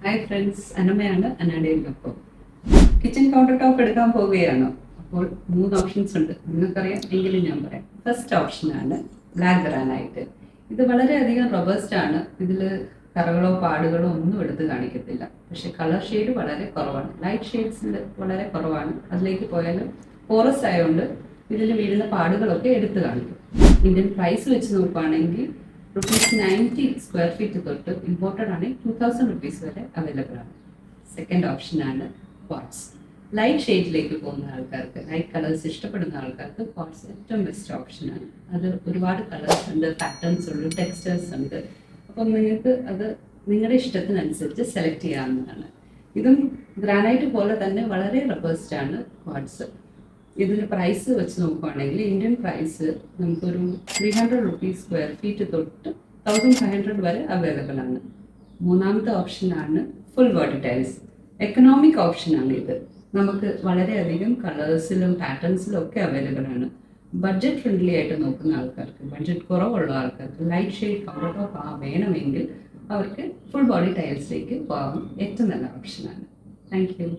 Hi friends, അനമയാണ് അനാഡയിലൊപ്പം. Kitchen counter top എടുക്കാൻ പോവുകയാണോ? അപ്പോൾ 3 ഓപ്ഷൻസ് ഉണ്ട്. നിങ്ങൾക്കറിയാം എങ്കിലും ഞാൻ പറയാം. ഫസ്റ്റ് ഓപ്ഷനാണ് ബ്ലാക്ക് ഗ്രാനൈറ്റ്. ഇത് വളരെയധികം റോബസ്റ്റ് ആണ്. ഇതിൽ കറകളോ പാടുകളോ ഒന്നും എടുത്ത് കാണിക്കത്തില്ല. പക്ഷെ കളർ ഷെയ്ഡ് വളരെ കുറവാണ്. ലൈറ്റ് ഷെയ്ഡ്സിൽ വളരെ കുറവാണ്. അതിലേക്ക് പോയാലും പോറസ് ആയതുകൊണ്ട് ഇതിൽ വീഴുന്ന പാടുകളൊക്കെ എടുത്ത് കാണിക്കും. ഇന്ത്യൻ പ്രൈസ് വെച്ച് നോക്കുകയാണെങ്കിൽ ₹90 സ്ക്വയർ ഫീറ്റ് തൊട്ട് ഇമ്പോർട്ടഡ് ആണെങ്കിൽ 2000 റുപ്പീസ് വരെ അവൈലബിൾ ആണ്. സെക്കൻഡ് ഓപ്ഷനാണ് ക്വാർട്സ്. ലൈറ്റ് ഷെയ്ഡിലേക്ക് പോകുന്ന ആൾക്കാർക്ക്, ലൈറ്റ് കളേഴ്സ് ഇഷ്ടപ്പെടുന്ന ആൾക്കാർക്ക് ക്വാർട്സ് ഏറ്റവും ബെസ്റ്റ് ഓപ്ഷനാണ്. അത് ഒരുപാട് കളേഴ്സ് ഉണ്ട്, പാറ്റേൺസ് ഉണ്ട്, ടെക്സ്റ്റേഴ്സ് ഉണ്ട്. അപ്പം നിങ്ങൾക്ക് അത് നിങ്ങളുടെ ഇഷ്ടത്തിനനുസരിച്ച് സെലക്ട് ചെയ്യാവുന്നതാണ്. ഇതും ഗ്രാനൈറ്റ് പോലെ തന്നെ വളരെ റോബസ്റ്റ് ആണ് ക്വാർട്സ്. ഇതിന് പ്രൈസ് വെച്ച് നോക്കുകയാണെങ്കിൽ ഇന്ത്യൻ പ്രൈസ് നമുക്കൊരു 300 റുപ്പീസ് സ്ക്വയർ ഫീറ്റ് തൊട്ട് 1500 വരെ അവൈലബിൾ ആണ്. മൂന്നാമത്തെ ഓപ്ഷനാണ് ഫുൾ ബോഡി ടൈൽസ്. എക്കണോമിക് ഓപ്ഷനാണ് ഇത്. നമുക്ക് വളരെയധികം കളേഴ്സിലും പാറ്റേൺസിലും ഒക്കെ അവൈലബിൾ ആണ്. ബഡ്ജറ്റ് ഫ്രണ്ട്ലി ആയിട്ട് നോക്കുന്ന ആൾക്കാർക്ക്, ബഡ്ജറ്റ് കുറവുള്ള ആൾക്കാർക്ക് ലൈറ്റ് ഷെയ്ഡ് കൗണ്ടർ ടോപ്പ് വേണമെങ്കിൽ അവർക്ക് ഫുൾ ബോഡി ടൈൽസിലേക്ക് പോകാൻ ഏറ്റവും നല്ല ഓപ്ഷനാണ്. Thank you.